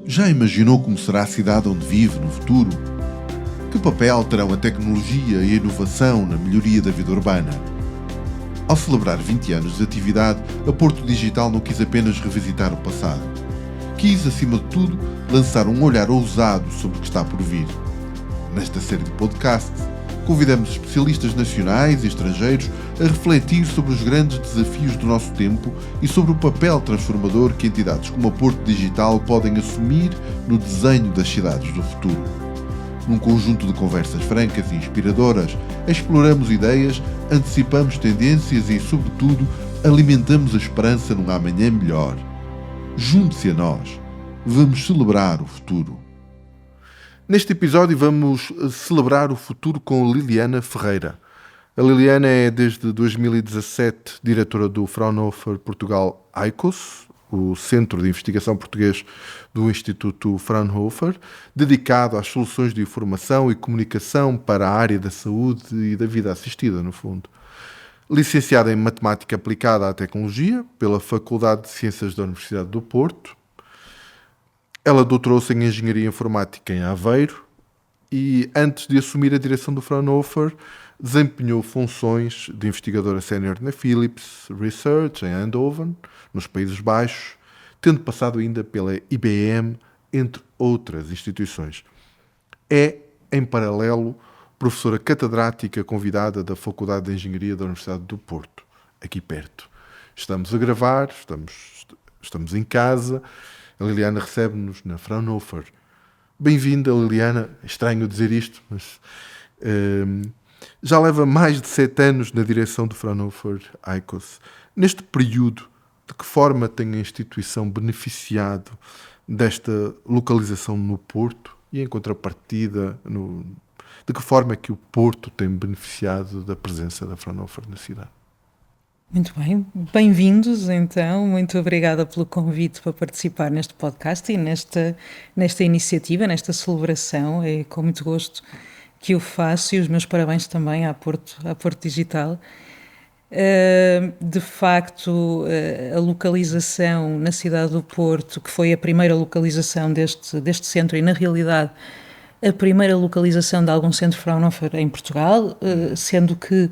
Já imaginou como será a cidade onde vive no futuro? Que papel terão a tecnologia e a inovação na melhoria da vida urbana? Ao celebrar 20 anos de atividade, a Porto Digital não quis apenas revisitar o passado. Quis, acima de tudo, lançar um olhar ousado sobre o que está por vir. Nesta série de podcasts, convidamos especialistas nacionais e estrangeiros a refletir sobre os grandes desafios do nosso tempo e sobre o papel transformador que entidades como a Porto Digital podem assumir no desenho das cidades do futuro. Num conjunto de conversas francas e inspiradoras, exploramos ideias, antecipamos tendências e, sobretudo, alimentamos a esperança num amanhã melhor. Junte-se a nós. Vamos celebrar o futuro. Neste episódio vamos celebrar o futuro com Liliana Ferreira. A Liliana é desde 2017 diretora do Fraunhofer Portugal ICOS, o Centro de Investigação Português do Instituto Fraunhofer, dedicado às soluções de informação e comunicação para a área da saúde e da vida assistida, no fundo. Licenciada em Matemática Aplicada à Tecnologia pela Faculdade de Ciências da Universidade do Porto, ela doutorou-se em Engenharia Informática em Aveiro e, antes de assumir a direção do Fraunhofer, desempenhou funções de investigadora sénior na Philips Research, em Eindhoven, nos Países Baixos, tendo passado ainda pela IBM, entre outras instituições. É, em paralelo, professora catedrática convidada da Faculdade de Engenharia da Universidade do Porto, aqui perto. Estamos a gravar, estamos em casa. A Liliana recebe-nos na Fraunhofer. Bem-vinda, Liliana. É estranho dizer isto, mas já leva mais de 7 anos na direção do Fraunhofer ICOS. Neste período, de que forma tem a instituição beneficiado desta localização no Porto e, em contrapartida, de que forma é que o Porto tem beneficiado da presença da Fraunhofer na cidade? Muito bem, bem-vindos então, muito obrigada pelo convite para participar neste podcast e nesta iniciativa, nesta celebração. É com muito gosto que o faço e os meus parabéns também à Porto Digital. De facto, a localização na cidade do Porto, que foi a primeira localização deste centro e, na realidade, a primeira localização de algum centro Fraunhofer em Portugal, sendo que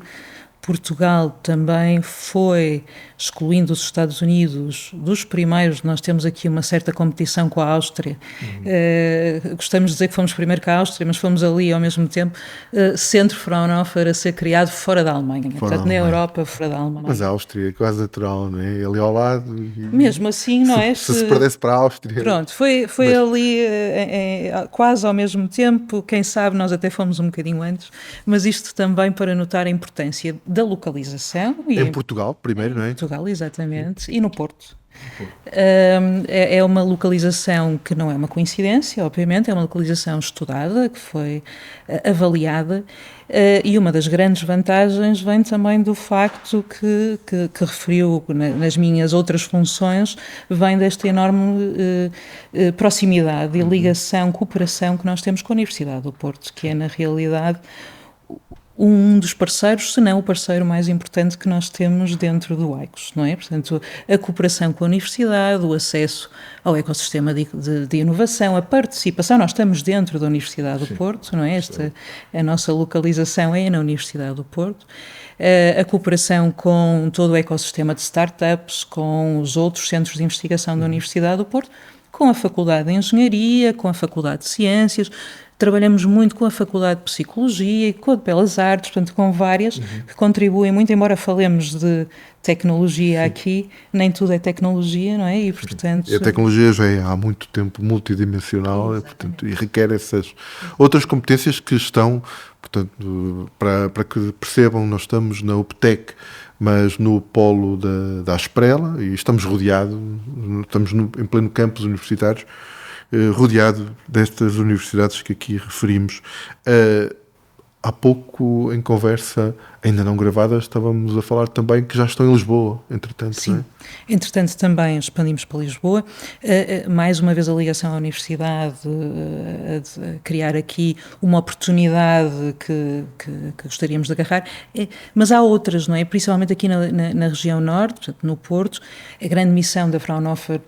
Portugal também foi, excluindo os Estados Unidos, dos primeiros. Nós temos aqui uma certa competição com a Áustria. Gostamos de dizer que fomos primeiro com a Áustria, mas fomos ali ao mesmo tempo centro Fraunhofer a ser criado fora da Alemanha. Portanto, na Europa, fora da Alemanha. Mas a Áustria é quase natural, não é? Ali ao lado. Mesmo assim, não é? Se perdesse para a Áustria. Pronto, foi ali quase ao mesmo tempo. Quem sabe nós até fomos um bocadinho antes, mas isto também para notar a importância da localização. Em Portugal, primeiro, não é? Portugal, exatamente, e no Porto. É uma localização que não é uma coincidência, obviamente, é uma localização estudada, que foi avaliada, e uma das grandes vantagens vem também do facto que referiu nas minhas outras funções, vem desta enorme proximidade e ligação, cooperação que nós temos com a Universidade do Porto, que é, na realidade, um dos parceiros, se não o parceiro mais importante que nós temos dentro do ICOS, não é? Portanto, a cooperação com a universidade, o acesso ao ecossistema de inovação, a participação, nós estamos dentro da Universidade do Porto, não é? A nossa localização é na Universidade do Porto, a cooperação com todo o ecossistema de startups, com os outros centros de investigação da Universidade do Porto, com a Faculdade de Engenharia, com a Faculdade de Ciências. Trabalhamos muito com a Faculdade de Psicologia e com a de Belas Artes, portanto, com várias que contribuem muito, embora falemos de tecnologia aqui, nem tudo é tecnologia, não é? E, portanto... A tecnologia já é há muito tempo multidimensional, portanto, e requer essas outras competências que estão, portanto, para que percebam, nós estamos na UPTEC, mas no polo da Asprela, e estamos rodeados, estamos em pleno campus universitário, rodeado destas universidades que aqui referimos. Há pouco, em conversa ainda não gravada, estávamos a falar também que já estão em Lisboa, entretanto. Sim, não é? Entretanto também expandimos para Lisboa, mais uma vez a ligação à universidade, a criar aqui uma oportunidade que gostaríamos de agarrar, mas há outras, não é? Principalmente aqui na região norte, portanto, no Porto, a grande missão da Fraunhofer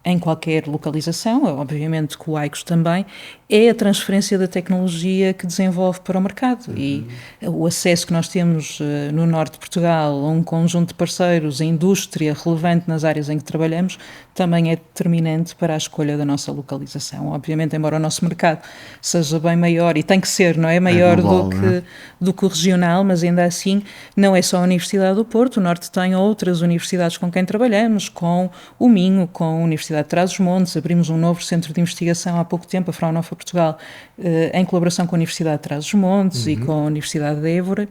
em qualquer localização, obviamente que o AICOS também, é a transferência da tecnologia que desenvolve para o mercado. E o acesso que nós temos no norte de Portugal a um conjunto de parceiros, a indústria relevante nas áreas em que trabalhamos, também é determinante para a escolha da nossa localização. Obviamente, embora o nosso mercado seja bem maior, e tem que ser, não é? Maior global, do que o regional, mas ainda assim não é só a Universidade do Porto, o Norte tem outras universidades com quem trabalhamos, com o Minho, com a Universidade de Trás-os-Montes, abrimos um novo centro de investigação há pouco tempo, a Fraunhofer Portugal, em colaboração com a Universidade de Trás-os-Montes e com a Universidade de Évora,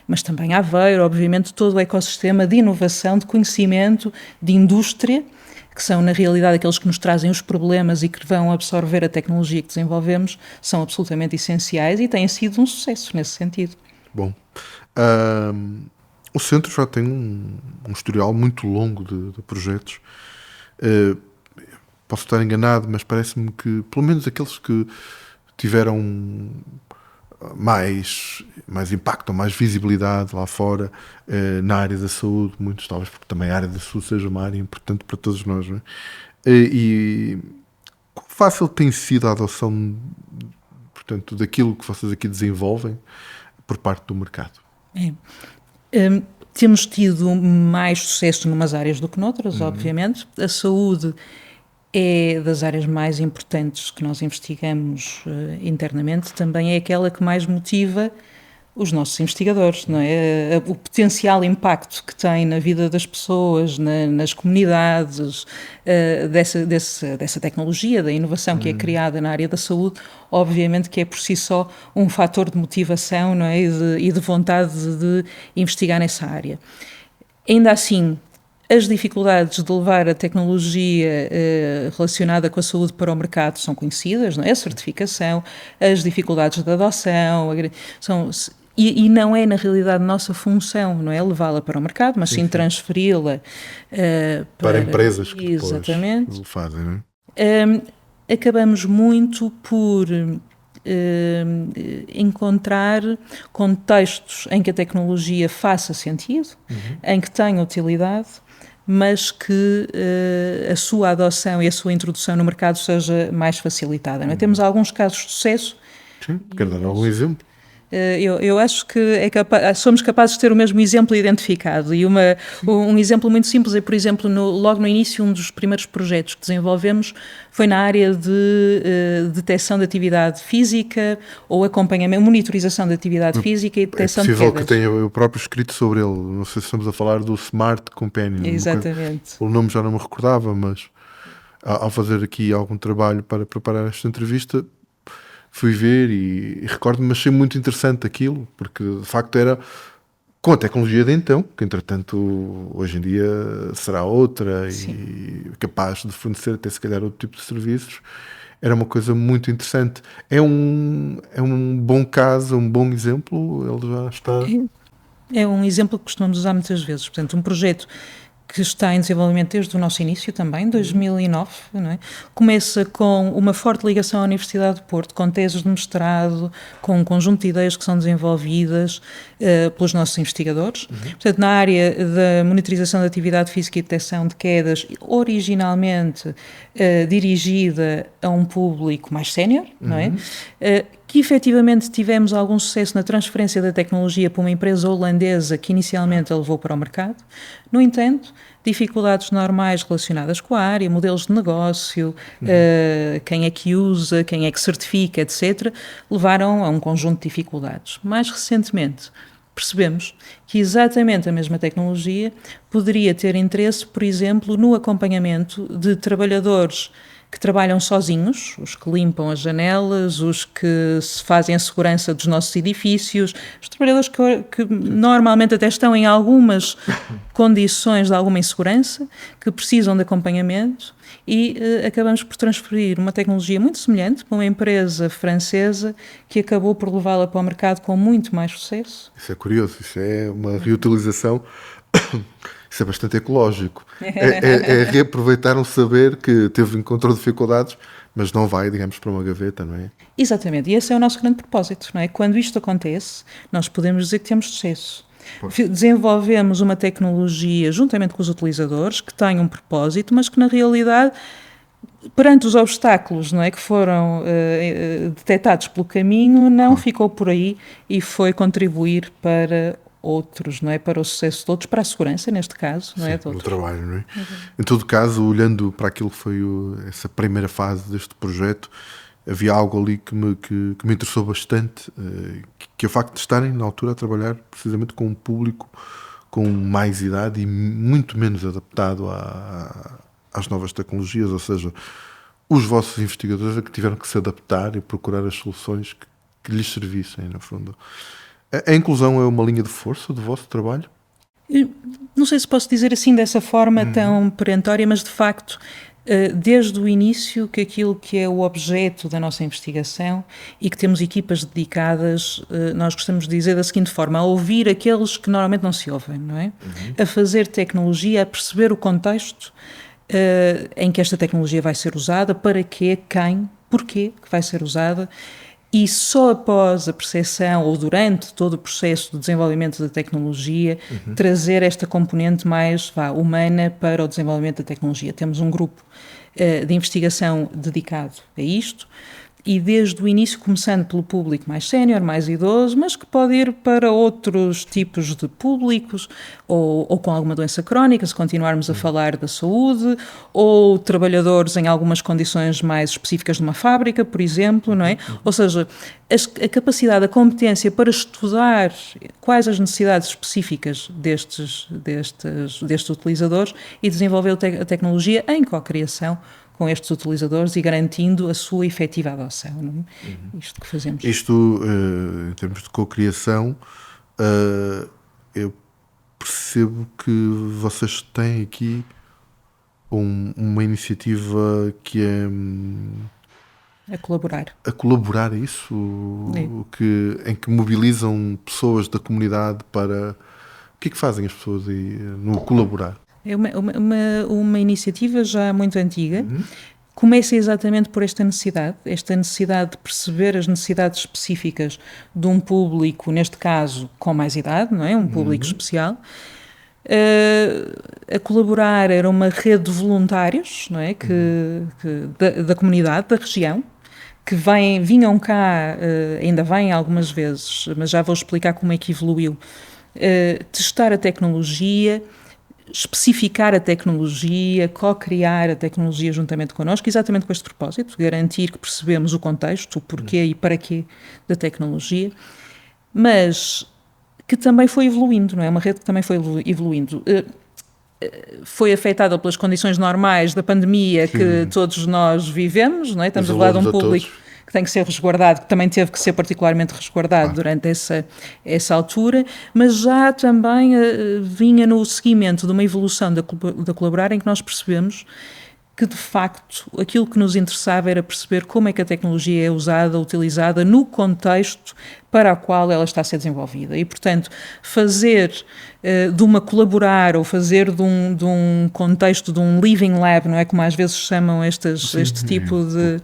mas também Aveiro, obviamente todo o ecossistema de inovação, de conhecimento, de indústria, que são na realidade aqueles que nos trazem os problemas e que vão absorver a tecnologia que desenvolvemos, são absolutamente essenciais e têm sido um sucesso nesse sentido. Bom, o centro já tem um historial muito longo de projetos. Posso estar enganado, mas parece-me que, pelo menos aqueles que tiveram mais impacto, ou mais visibilidade lá fora, na área da saúde, muitos talvez porque também a área da saúde seja uma área importante para todos nós, não é? E quão fácil tem sido a adoção, portanto, daquilo que vocês aqui desenvolvem por parte do mercado? Temos tido mais sucesso numas áreas do que noutras, obviamente. A saúde é das áreas mais importantes que nós investigamos internamente, também é aquela que mais motiva os nossos investigadores, não é? O potencial impacto que tem na vida das pessoas, nas comunidades, dessa tecnologia, da inovação que é criada na área da saúde, obviamente que é por si só um fator de motivação, não é? E de vontade de investigar nessa área. Ainda assim, as dificuldades de levar a tecnologia relacionada com a saúde para o mercado são conhecidas, não é? A certificação, as dificuldades de adoção, e não é, na realidade, nossa função, não é levá-la para o mercado, mas sim transferi-la para empresas que exatamente. Depois o fazem, não é? Acabamos muito por encontrar contextos em que a tecnologia faça sentido, em que tenha utilidade, mas que a sua adoção e a sua introdução no mercado seja mais facilitada. Não é? Temos alguns casos de sucesso. Sim, quer dar algum exemplo? Eu acho que somos capazes de ter o mesmo exemplo identificado, e um exemplo muito simples é, por exemplo, logo no início, um dos primeiros projetos que desenvolvemos foi na área de detecção de atividade física ou acompanhamento, monitorização de atividade física e detecção de quedas. É possível que tenha eu próprio escrito sobre ele, não sei se estamos a falar do Smart Companion. Exatamente. O nome já não me recordava, mas ao fazer aqui algum trabalho para preparar esta entrevista, fui ver e recordo-me, achei muito interessante aquilo, porque de facto era com a tecnologia de então, que entretanto hoje em dia será outra. Sim. E capaz de fornecer até se calhar outro tipo de serviços. Era uma coisa muito interessante. É um bom caso, um bom exemplo, ele já está... É um exemplo que costumamos usar muitas vezes, portanto um projeto que está em desenvolvimento desde o nosso início também, 2009, não é? Começa com uma forte ligação à Universidade de Porto, com teses de mestrado, com um conjunto de ideias que são desenvolvidas pelos nossos investigadores. Portanto, na área da monitorização da atividade física e detecção de quedas, originalmente dirigida a um público mais sénior, não é? Que efetivamente tivemos algum sucesso na transferência da tecnologia para uma empresa holandesa que inicialmente a levou para o mercado. No entanto, dificuldades normais relacionadas com a área, modelos de negócio, quem é que usa, quem é que certifica, etc., levaram a um conjunto de dificuldades. Mais recentemente, percebemos que exatamente a mesma tecnologia poderia ter interesse, por exemplo, no acompanhamento de trabalhadores que trabalham sozinhos, os que limpam as janelas, os que se fazem a segurança dos nossos edifícios, os trabalhadores que normalmente até estão em algumas condições de alguma insegurança, que precisam de acompanhamento, e acabamos por transferir uma tecnologia muito semelhante para uma empresa francesa que acabou por levá-la para o mercado com muito mais sucesso. Isso é curioso, isso é uma reutilização... Isso é bastante ecológico. É reaproveitar um saber que encontrou dificuldades, mas não vai, digamos, para uma gaveta, não é? Exatamente, e esse é o nosso grande propósito, não é? Quando isto acontece, nós podemos dizer que temos sucesso. Desenvolvemos uma tecnologia juntamente com os utilizadores que tem um propósito, mas que na realidade perante os obstáculos, não é, que foram detectados pelo caminho, não ficou por aí e foi contribuir para outros, não é, para o sucesso de outros, para a segurança, neste caso, não é, de no outros. trabalho, não é? Em todo caso, olhando para aquilo que foi essa primeira fase deste projeto, havia algo ali que me interessou bastante, que é o facto de estarem na altura a trabalhar precisamente com um público com mais idade e muito menos adaptado às novas tecnologias, ou seja, os vossos investigadores é que tiveram que se adaptar e procurar as soluções que lhes servissem, no fundo. A inclusão é uma linha de força do vosso trabalho? Não sei se posso dizer assim dessa forma tão perentória, mas de facto, desde o início, que aquilo que é o objeto da nossa investigação e que temos equipas dedicadas, nós gostamos de dizer da seguinte forma: a ouvir aqueles que normalmente não se ouvem, não é? A fazer tecnologia, a perceber o contexto em que esta tecnologia vai ser usada, para quê, quem, porquê que vai ser usada. E só após a percepção, ou durante todo o processo de desenvolvimento da tecnologia, trazer esta componente mais humana para o desenvolvimento da tecnologia. Temos um grupo de investigação dedicado a isto, e desde o início, começando pelo público mais sénior, mais idoso, mas que pode ir para outros tipos de públicos, ou com alguma doença crónica, se continuarmos a falar da saúde, ou trabalhadores em algumas condições mais específicas de uma fábrica, por exemplo, não é? Ou seja, a capacidade, a competência para estudar quais as necessidades específicas destes utilizadores e desenvolver a tecnologia em co-criação com estes utilizadores e garantindo a sua efetiva adoção. Não é? Isto que fazemos. Isto, em termos de cocriação, eu percebo que vocês têm aqui uma iniciativa que é a colaborar isso, em que mobilizam pessoas da comunidade para... O que é que fazem as pessoas aí no colaborar? É uma iniciativa já muito antiga. Começa exatamente por esta necessidade de perceber as necessidades específicas de um público, neste caso com mais idade, não é? Um público especial. A colaborar era uma rede de voluntários, não é? Da comunidade, da região, que vinham cá, ainda vêm algumas vezes, mas já vou explicar como é que evoluiu, testar a tecnologia, especificar a tecnologia, co-criar a tecnologia juntamente connosco, exatamente com este propósito, garantir que percebemos o contexto, o porquê e para quê da tecnologia, mas que também foi evoluindo, não é? Uma rede que também foi evoluindo. Foi afetada pelas condições normais da pandemia que todos nós vivemos, não é? Estamos a falar de um público que tem que ser resguardado, que também teve que ser particularmente resguardado durante essa altura, mas já também vinha no seguimento de uma evolução da Colaborar, em que nós percebemos que, de facto, aquilo que nos interessava era perceber como é que a tecnologia é usada, utilizada no contexto para o qual ela está a ser desenvolvida. E, portanto, fazer de uma Colaborar, ou fazer de um contexto, de um living lab, não é, como às vezes chamam este tipo de...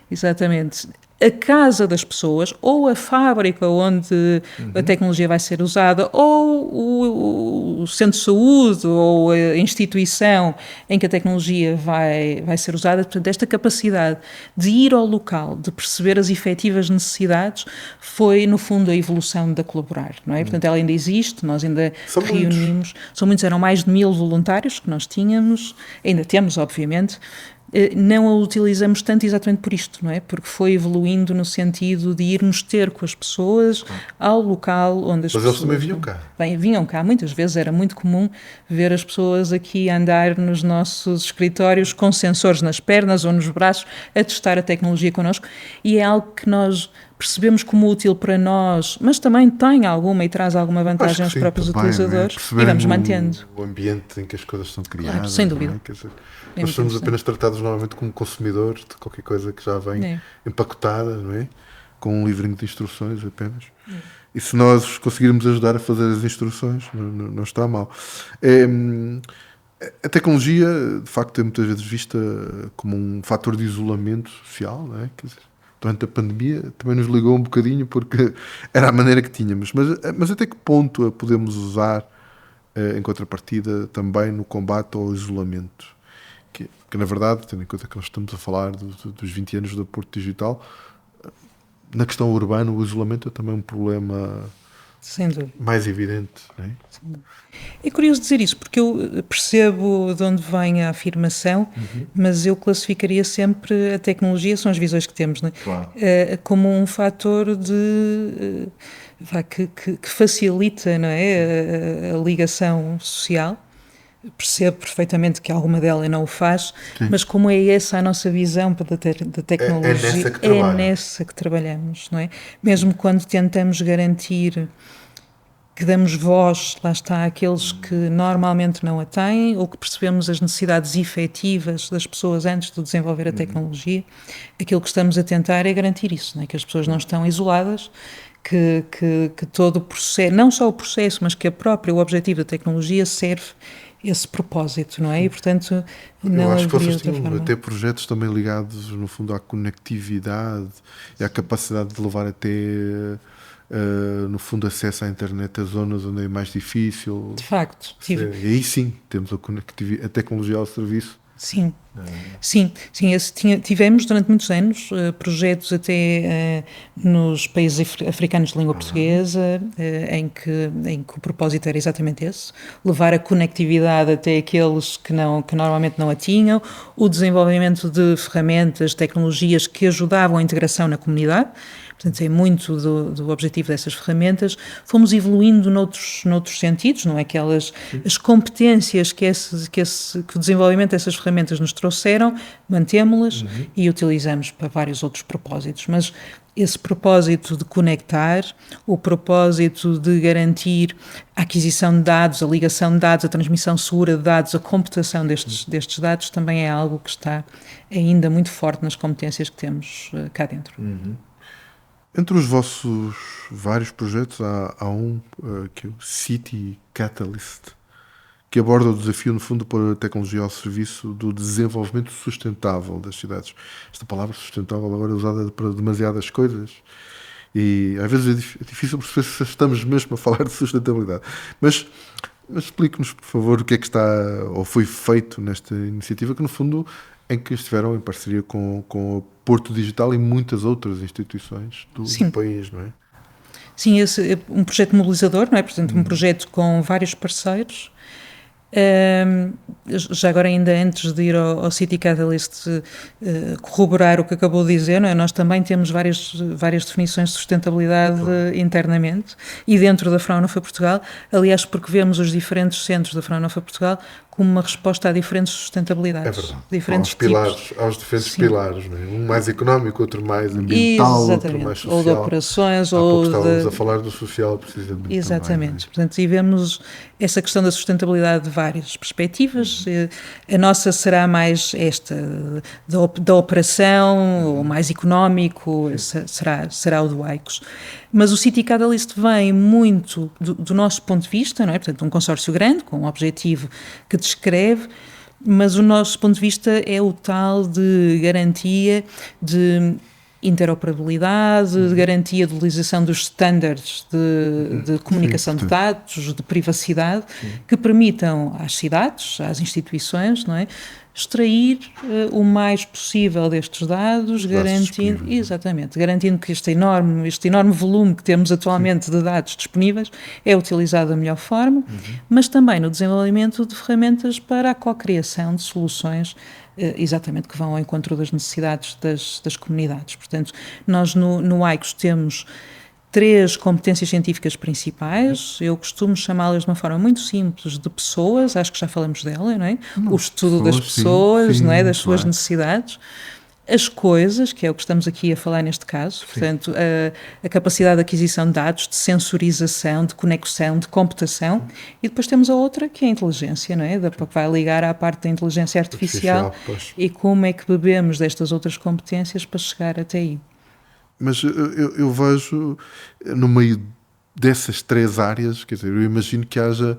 Exatamente. A casa das pessoas, ou a fábrica onde a tecnologia vai ser usada, ou o centro de saúde, ou a instituição em que a tecnologia vai ser usada. Portanto, esta capacidade de ir ao local, de perceber as efetivas necessidades, foi, no fundo, a evolução da Colaborar, não é? Portanto, ela ainda existe, nós ainda reunimos. São muitos, eram mais de 1000 voluntários que nós tínhamos, ainda temos, obviamente. Não a utilizamos tanto exatamente por isto, não é? Porque foi evoluindo no sentido de irmos ter com as pessoas ao local onde as pessoas... Mas eles também vinham cá. Vinham cá, muitas vezes era muito comum ver as pessoas aqui a andar nos nossos escritórios com sensores nas pernas ou nos braços a testar a tecnologia connosco, e é algo que nós percebemos como útil para nós, mas também tem alguma e traz alguma vantagem aos próprios utilizadores, e vamos mantendo. O ambiente em que as coisas são criadas. Claro, sem dúvida. Quer dizer, nós somos apenas tratados normalmente como consumidores de qualquer coisa que já vem empacotada, não é? Com um livrinho de instruções apenas. E se nós conseguirmos ajudar a fazer as instruções, não está mal. A tecnologia, de facto, é muitas vezes vista como um fator de isolamento social, não é? Quer dizer, durante a pandemia também nos ligou um bocadinho, porque era a maneira que tínhamos. Mas até que ponto a podemos usar em contrapartida também no combate ao isolamento? que na verdade, tendo em conta que nós estamos a falar dos 20 anos do Porto Digital, na questão urbana o isolamento é também um problema sem dúvida. Mais evidente, não é? É curioso dizer isso, porque eu percebo de onde vem a afirmação, mas eu classificaria sempre a tecnologia, são as visões que temos, não é? Claro. Como um fator que facilita, não é? A ligação social. Percebo perfeitamente que alguma delas não o faz, mas como é essa a nossa visão da tecnologia, é nessa que trabalhamos, não é? Mesmo quando tentamos garantir que damos voz, lá está, àqueles que normalmente não a têm, ou que percebemos as necessidades efetivas das pessoas antes de desenvolver a tecnologia, aquilo que estamos a tentar é garantir isso, não é? Que as pessoas não estão isoladas, que todo o processo, não só o processo, mas que o objetivo da tecnologia serve esse propósito, não é? E, portanto, não eu acho que vocês outra tinham forma. até projetos também ligados, no fundo, à conectividade e à capacidade de levar até, no fundo, acesso à internet a zonas onde é mais difícil. De facto. E aí sim, temos a tecnologia ao serviço. Sim, tivemos durante muitos anos projetos até nos países africanos de língua portuguesa, em que o propósito era exatamente esse, levar a conectividade até aqueles que normalmente não a tinham, o desenvolvimento de ferramentas, tecnologias que ajudavam a integração na comunidade. Portanto, é muito do objetivo dessas ferramentas. Fomos evoluindo noutros sentidos, não é? As competências que o desenvolvimento dessas ferramentas nos trouxeram, mantemos-las e utilizamos para vários outros propósitos. Mas esse propósito de conectar, o propósito de garantir a aquisição de dados, a ligação de dados, a transmissão segura de dados, a computação destes dados, também é algo que está ainda muito forte nas competências que temos cá dentro. Entre os vossos vários projetos, há um que é o City Catalyst, que aborda o desafio, no fundo, para a tecnologia ao serviço do desenvolvimento sustentável das cidades. Esta palavra sustentável agora é usada para demasiadas coisas e às vezes é difícil perceber se estamos mesmo a falar de sustentabilidade. Mas explique-nos, por favor, o que é que está ou foi feito nesta iniciativa, que no fundo em que estiveram em parceria com o Porto Digital e muitas outras instituições do país, não é? Sim, esse é um projeto mobilizador, não é? Portanto, um projeto com vários parceiros. Já agora, ainda antes de ir ao City Catalyst, corroborar o que acabou de dizer, não é? Nós também temos várias definições de sustentabilidade internamente e dentro da Fraunhofer Portugal, aliás, porque vemos os diferentes centros da Fraunhofer Portugal como uma resposta a diferentes sustentabilidades. É verdade. Diferentes aos diferentes pilares, não é? Um mais económico, outro mais ambiental, outro mais social. Ou de operações, estávamos a falar do social, precisamente. Exatamente. Também, portanto, e vemos essa questão da sustentabilidade de várias perspectivas. A nossa será mais esta da operação, o mais económico, será o do AICOS. Mas o City Catalyst vem muito do nosso ponto de vista, não é? Portanto, um consórcio grande, com um objetivo que descreve, mas o nosso ponto de vista é o tal de garantia de interoperabilidade, de garantia de utilização dos standards de comunicação de dados, de privacidade, que permitam às cidades, às instituições, não é? Extrair o mais possível destes dados, garantindo que este enorme volume que temos atualmente de dados disponíveis é utilizado da melhor forma, mas também no desenvolvimento de ferramentas para a cocriação de soluções exatamente que vão ao encontro das necessidades das comunidades. Portanto, nós no AICOS temos 3 competências científicas principais, eu costumo chamá-las de uma forma muito simples de pessoas, acho que já falamos dela, não é? O estudo das pessoas, não é? Das suas necessidades. As coisas, que é o que estamos aqui a falar neste caso, portanto, a capacidade de aquisição de dados, de sensorização, de conexão, de computação, e depois temos a outra, que é a inteligência, não é? Que vai ligar à parte da inteligência artificial e como é que bebemos destas outras competências para chegar até aí. Mas eu vejo, no meio dessas 3 áreas, quer dizer, eu imagino que haja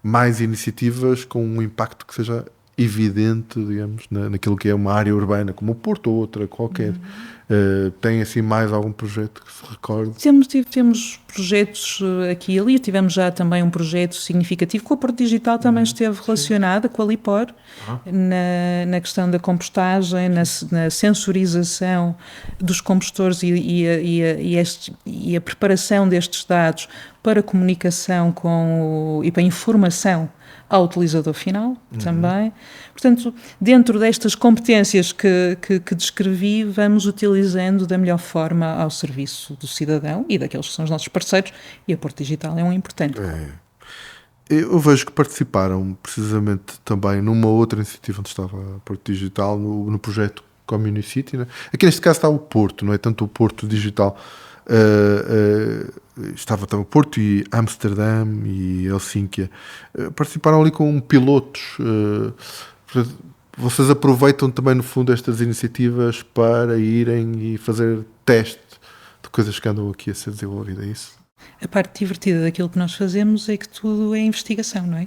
mais iniciativas com um impacto que seja evidente, digamos, naquilo que é uma área urbana, como o Porto ou outra qualquer. Tem assim mais algum projeto que se recorde? Temos projetos aqui e ali. Tivemos já também um projeto significativo com a Porto Digital, também esteve relacionada com a Lipor, na questão da compostagem, na sensorização dos compostores e a preparação destes dados para comunicação e para informação ao utilizador final também. Portanto, dentro destas competências que descrevi, vamos utilizando da melhor forma ao serviço do cidadão e daqueles que são os nossos parceiros, e a Porto Digital é um importante. Eu vejo que participaram precisamente também numa outra iniciativa onde estava a Porto Digital, no projeto Communicity, né? Aqui neste caso está o Porto, não é tanto o Porto Digital. Estava também o Porto e Amsterdã e Helsínquia. Participaram ali com pilotos. Vocês aproveitam também, no fundo, estas iniciativas para irem e fazer teste de coisas que andam aqui a ser desenvolvidas, é isso? A parte divertida daquilo que nós fazemos é que tudo é investigação, não é?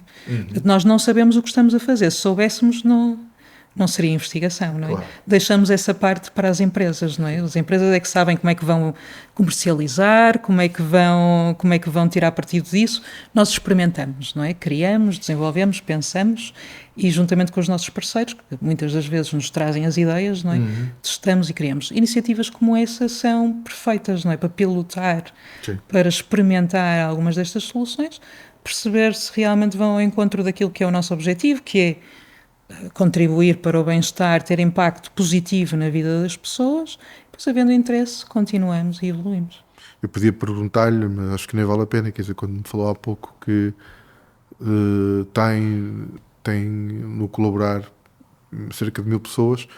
Nós não sabemos o que estamos a fazer. Se soubéssemos, não seria investigação, não é? Claro. Deixamos essa parte para as empresas, não é? As empresas é que sabem como é que vão comercializar, como é que vão tirar partido disso. Nós experimentamos, não é? Criamos, desenvolvemos, pensamos e, juntamente com os nossos parceiros, que muitas das vezes nos trazem as ideias, não é? Testamos e criamos. Iniciativas como essa são perfeitas, não é? Para pilotar, Sim. para experimentar algumas destas soluções, perceber se realmente vão ao encontro daquilo que é o nosso objetivo, que é contribuir para o bem-estar, ter impacto positivo na vida das pessoas. Depois, havendo interesse, continuamos e evoluímos. Eu podia perguntar-lhe, mas acho que nem vale a pena. Quer dizer, quando me falou há pouco que tem no colaborar cerca de 1000 pessoas,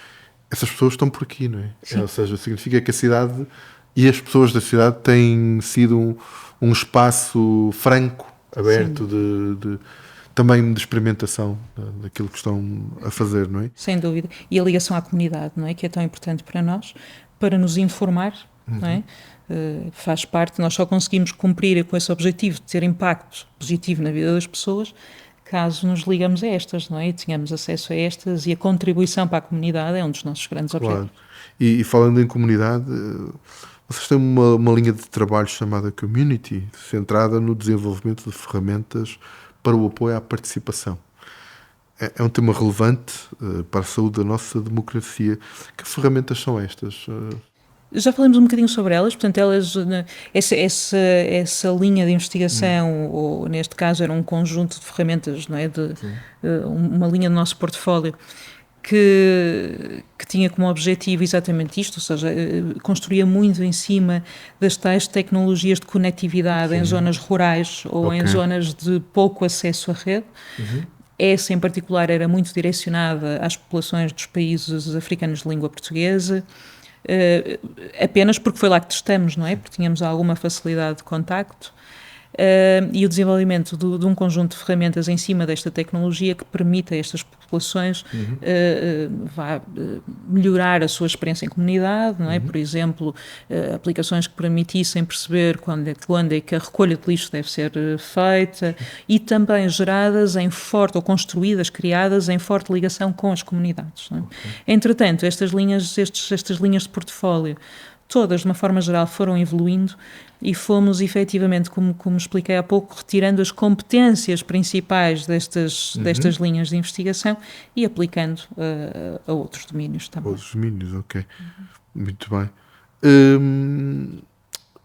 essas pessoas estão por aqui, não é? Sim. Ou seja, significa que a cidade e as pessoas da cidade têm sido um espaço franco, aberto, também de experimentação daquilo que estão a fazer, não é? Sem dúvida. E a ligação à comunidade, não é? Que é tão importante para nós, para nos informar, não é? Faz parte, nós só conseguimos cumprir com esse objetivo de ter impacto positivo na vida das pessoas caso nos ligamos a estas, não é? E tenhamos acesso a estas, e a contribuição para a comunidade é um dos nossos grandes objetivos. E falando em comunidade, vocês têm uma linha de trabalho chamada Community, centrada no desenvolvimento de ferramentas para o apoio à participação. É um tema relevante para a saúde da nossa democracia. Que ferramentas são estas? Já falamos um bocadinho sobre elas, portanto, essa linha de investigação, ou neste caso era um conjunto de ferramentas, não é? Uma linha do nosso portfólio que tinha como objetivo exatamente isto, ou seja, construía muito em cima das tais tecnologias de conectividade em zonas rurais ou em zonas de pouco acesso à rede. Essa, em particular, era muito direcionada às populações dos países africanos de língua portuguesa, apenas porque foi lá que testamos, não é? Porque tínhamos alguma facilidade de contacto. E o desenvolvimento de um conjunto de ferramentas em cima desta tecnologia que permita a estas populações melhorar a sua experiência em comunidade, não é? Por exemplo, aplicações que permitissem perceber quando é que a recolha de lixo deve ser feita, e também geradas em forte, ou construídas, criadas em forte ligação com as comunidades, não é? Entretanto, estas linhas de portfólio, todas, de uma forma geral, foram evoluindo e fomos, efetivamente, como expliquei há pouco, retirando as competências principais destas linhas de investigação e aplicando a outros domínios também. Outros domínios, ok. Muito bem.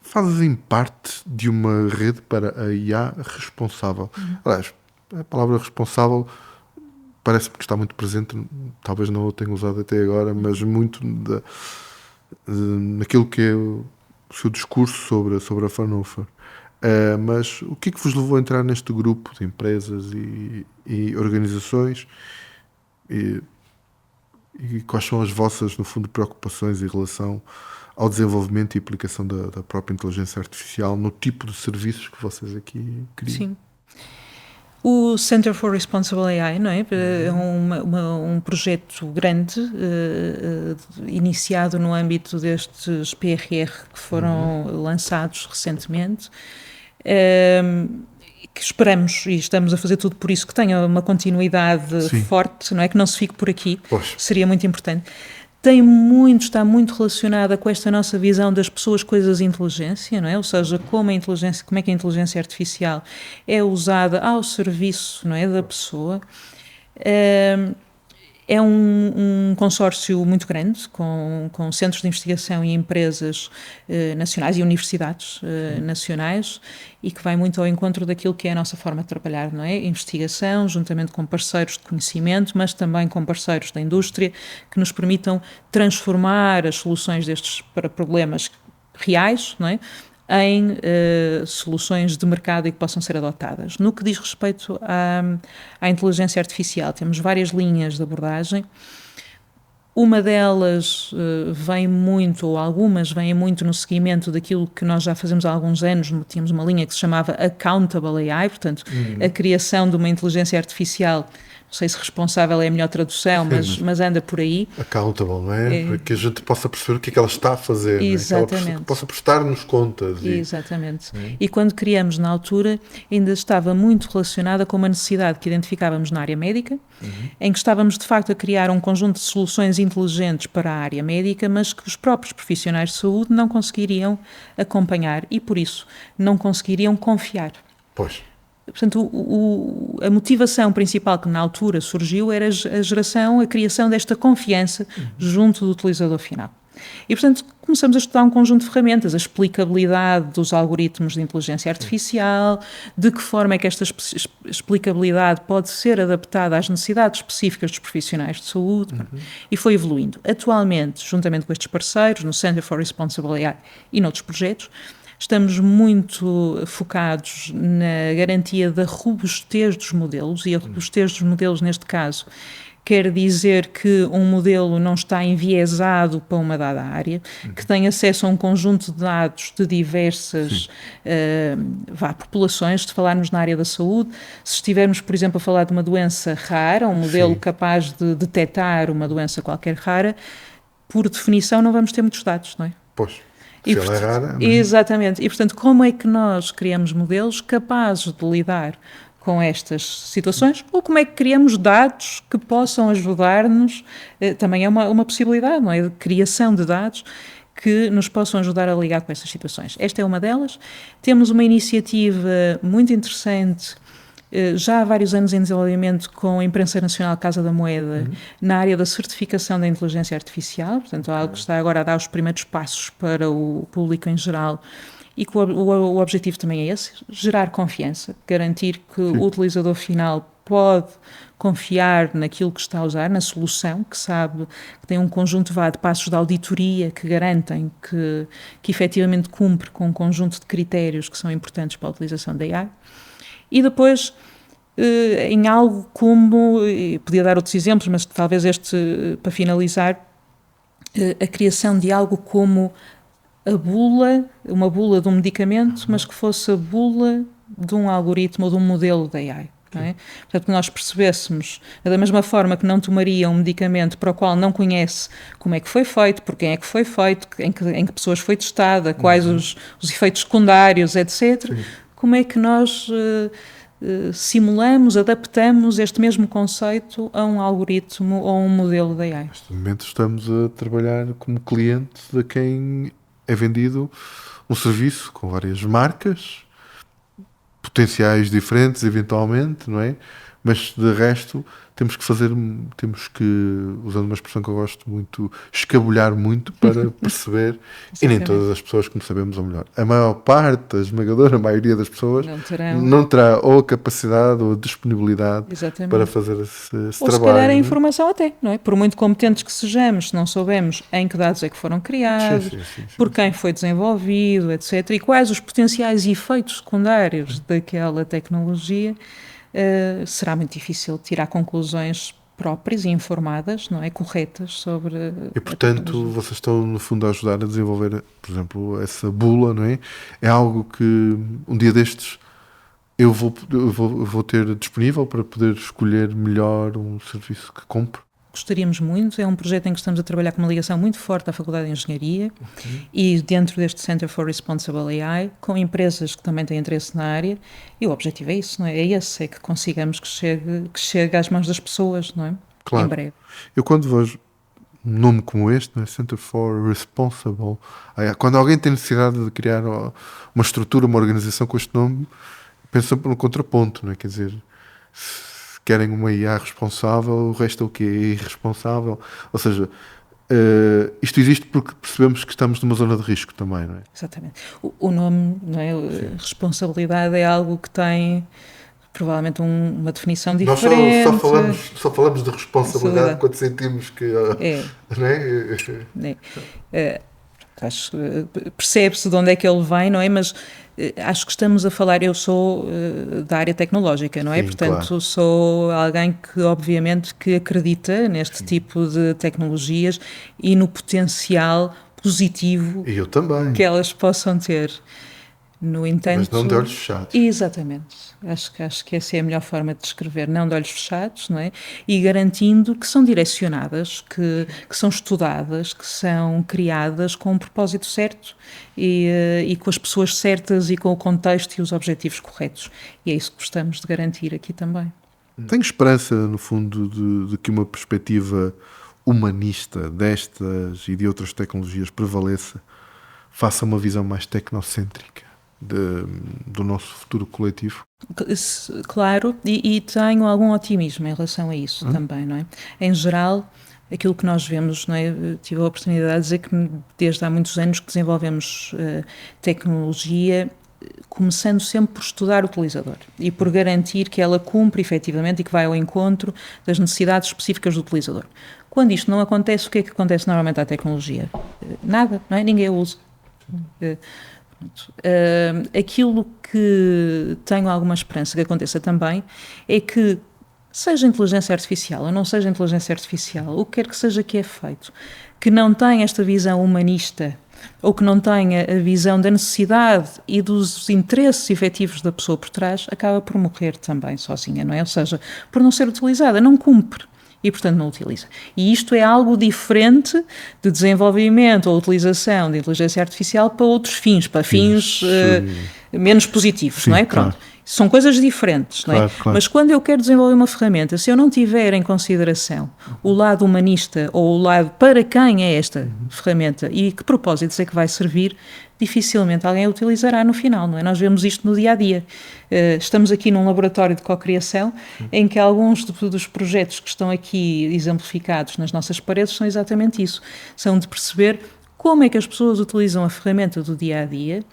Fazem parte de uma rede para a IA responsável. Aliás, a palavra responsável parece-me que está muito presente, talvez não o tenha usado até agora, mas muito naquilo que é o seu discurso sobre a Fraunhofer. Mas o que é que vos levou a entrar neste grupo de empresas e organizações, e quais são as vossas, no fundo, preocupações em relação ao desenvolvimento e aplicação da própria inteligência artificial no tipo de serviços que vocês aqui criam? Sim. O Center for Responsible AI, não é? É um projeto grande, iniciado no âmbito destes PRR que foram lançados recentemente, que esperamos, e estamos a fazer tudo por isso, que tenha uma continuidade forte, não é? Que não se fique por aqui, seria muito importante. está muito relacionada com esta nossa visão das pessoas, coisas e inteligência, não é? Ou seja, como é que a inteligência artificial é usada ao serviço, não é, da pessoa. É um consórcio muito grande, com centros de investigação e empresas nacionais e universidades nacionais, e que vai muito ao encontro daquilo que é a nossa forma de trabalhar, não é? Investigação, juntamente com parceiros de conhecimento, mas também com parceiros da indústria, que nos permitam transformar as soluções destes para problemas reais, não é? Em soluções de mercado e que possam ser adotadas. No que diz respeito à inteligência artificial, temos várias linhas de abordagem. Uma delas vem muito, ou algumas vêm muito no seguimento daquilo que nós já fazemos há alguns anos. Tínhamos uma linha que se chamava Accountable AI, portanto, a criação de uma inteligência artificial. Não sei se responsável é a melhor tradução, mas anda por aí. Accountable, não é? Para que a gente possa perceber o que é que ela está a fazer. Exatamente. Que possa prestar-nos contas. Exatamente. E quando criamos na altura, ainda estava muito relacionada com uma necessidade que identificávamos na área médica, em que estávamos de facto a criar um conjunto de soluções inteligentes para a área médica, mas que os próprios profissionais de saúde não conseguiriam acompanhar e, por isso, não conseguiriam confiar. Pois. Portanto, a motivação principal que na altura surgiu era a criação desta confiança junto do utilizador final. E, portanto, começamos a estudar um conjunto de ferramentas, a explicabilidade dos algoritmos de inteligência artificial, de que forma é que esta explicabilidade pode ser adaptada às necessidades específicas dos profissionais de saúde, e foi evoluindo. Atualmente, juntamente com estes parceiros, no Center for Responsible AI e noutros projetos, estamos muito focados na garantia da robustez dos modelos, e a robustez dos modelos, neste caso, quer dizer que um modelo não está enviesado para uma dada área, que tem acesso a um conjunto de dados de diversas populações. Se falarmos na área da saúde, se estivermos, por exemplo, a falar de uma doença rara, um modelo capaz de detectar uma doença qualquer rara, por definição não vamos ter muitos dados, não é? Pois. Se ela é rara, exatamente. E, portanto, como é que nós criamos modelos capazes de lidar com estas situações, ou como é que criamos dados que possam ajudar-nos, também é uma possibilidade, não é? De criação de dados que nos possam ajudar a lidar com estas situações. Esta é uma delas. Temos uma iniciativa muito interessante, já há vários anos em desenvolvimento, com a Imprensa Nacional Casa da Moeda, na área da certificação da inteligência artificial, portanto, algo que está agora a dar os primeiros passos para o público em geral, e que o objetivo também é esse, gerar confiança, garantir que o utilizador final pode confiar naquilo que está a usar, na solução, que sabe que tem um conjunto de passos de auditoria que garantem que efetivamente cumpre com um conjunto de critérios que são importantes para a utilização da AI. E depois, em algo como, podia dar outros exemplos, mas talvez este, para finalizar, a criação de algo como uma bula de um medicamento, mas que fosse a bula de um algoritmo ou de um modelo da AI. Não é? Portanto, que nós percebêssemos, da mesma forma que não tomaria um medicamento para o qual não conhece como é que foi feito, por quem é que foi feito, em que pessoas foi testada, quais os efeitos secundários, etc., como é que nós simulamos, adaptamos este mesmo conceito a um algoritmo ou um modelo da AI? Neste momento estamos a trabalhar como cliente de quem é vendido um serviço com várias marcas, potenciais diferentes, eventualmente, não é? Mas de resto temos que, usando uma expressão que eu gosto muito, escabulhar muito para perceber, e nem todas as pessoas, como sabemos, ou melhor, a maior parte, a esmagadora maioria das pessoas não terá ou a capacidade ou a disponibilidade para fazer esse trabalho. Ou se calhar a informação até, não é? Por muito competentes que sejamos, se não soubemos em que dados é que foram criados, por quem foi desenvolvido, etc., e quais os potenciais efeitos secundários daquela tecnologia, será muito difícil tirar conclusões próprias e informadas, não é, corretas sobre... E portanto vocês estão no fundo a ajudar a desenvolver, por exemplo, essa bula, não é? É algo que um dia destes eu vou ter disponível para poder escolher melhor um serviço que compro. Gostaríamos muito, é um projeto em que estamos a trabalhar com uma ligação muito forte à Faculdade de Engenharia e dentro deste Center for Responsible AI, com empresas que também têm interesse na área, e o objetivo é isso, não é? É que consigamos que chegue às mãos das pessoas, não é? Claro. Em breve. Eu quando vejo, nome como este, né? Center for Responsible. Quando alguém tem necessidade de criar uma estrutura, uma organização com este nome, pensa no contraponto, né? Quer dizer, se querem uma IA responsável, o resto é o quê? É irresponsável. Ou seja, isto existe porque percebemos que estamos numa zona de risco também, não é? Exatamente. O nome, não é? Responsabilidade é algo que tem provavelmente uma definição diferente. Nós só falamos de responsabilidade quando sentimos que... não é? Percebe-se de onde é que ele vem, não é? Mas acho que estamos a falar, eu sou da área tecnológica, não é? Sim, portanto, claro. sou alguém que obviamente que acredita neste tipo de tecnologias e no potencial positivo E eu também. que elas possam ter. No entanto, mas não de olhos fechados. Exatamente. Acho que essa é a melhor forma de descrever, não de olhos fechados, não é? E garantindo que são direcionadas, que são estudadas, que são criadas com um propósito certo e com as pessoas certas e com o contexto e os objetivos corretos. E é isso que gostamos de garantir aqui também. Tenho esperança, no fundo, de que uma perspectiva humanista destas e de outras tecnologias prevaleça, faça uma visão mais tecnocêntrica do nosso futuro coletivo. Claro, e tenho algum otimismo em relação a isso também, não é? Em geral, aquilo que nós vemos, não é? Tive a oportunidade de dizer que desde há muitos anos que desenvolvemos tecnologia, começando sempre por estudar o utilizador e por garantir que ela cumpre efetivamente e que vai ao encontro das necessidades específicas do utilizador. Quando isto não acontece, o que é que acontece normalmente à tecnologia? Nada, não é? Ninguém a usa. Aquilo que tenho alguma esperança que aconteça também é que, seja inteligência artificial ou não seja inteligência artificial, o que quer que seja que é feito, que não tenha esta visão humanista ou que não tenha a visão da necessidade e dos interesses efetivos da pessoa por trás, acaba por morrer também sozinha, não é? Ou seja, por não ser utilizada, não cumpre. E, portanto, não utiliza. E isto é algo diferente de desenvolvimento ou utilização de inteligência artificial para outros fins, para fins menos positivos, Sim, não é? Claro. Pronto. São coisas diferentes, não é? Claro. Mas quando eu quero desenvolver uma ferramenta, se eu não tiver em consideração o lado humanista ou o lado para quem é esta ferramenta e que propósitos é que vai servir, dificilmente alguém a utilizará no final, não é? Nós vemos isto no dia-a-dia. Estamos aqui num laboratório de cocriação em que alguns dos projetos que estão aqui exemplificados nas nossas paredes são exatamente isso. São de perceber como é que as pessoas utilizam a ferramenta do dia-a-dia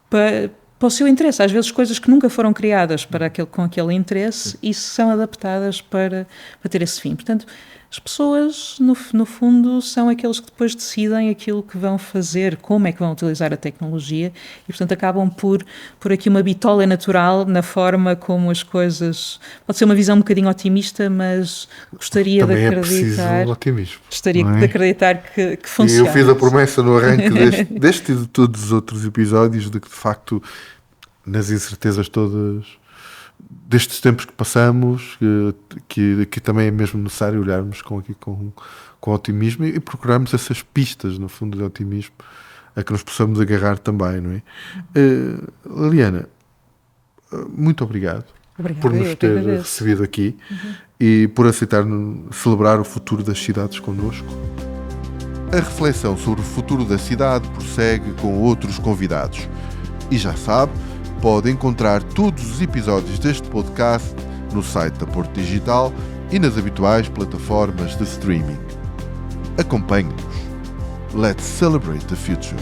para o seu interesse. Às vezes coisas que nunca foram criadas com aquele interesse e são adaptadas para ter esse fim. Portanto, as pessoas, no fundo, são aqueles que depois decidem aquilo que vão fazer, como é que vão utilizar a tecnologia e, portanto, acabam por aqui uma bitola natural na forma como as coisas... Pode ser uma visão um bocadinho otimista, mas gostaria Também de acreditar... é preciso otimismo. Gostaria de acreditar que funciona. Eu fiz a promessa no arranque deste e de todos os outros episódios de que, de facto, nas incertezas todas destes tempos que passamos, que também é mesmo necessário olharmos com otimismo e procurarmos essas pistas, no fundo, de otimismo a que nos possamos agarrar também, não é? Liliana, muito obrigado por nos ter recebido aqui e por aceitar celebrar o futuro das cidades connosco. A reflexão sobre o futuro da cidade prossegue com outros convidados. E já sabe, pode encontrar todos os episódios deste podcast no site da Porto Digital e nas habituais plataformas de streaming. Acompanhe-nos. Let's celebrate the future.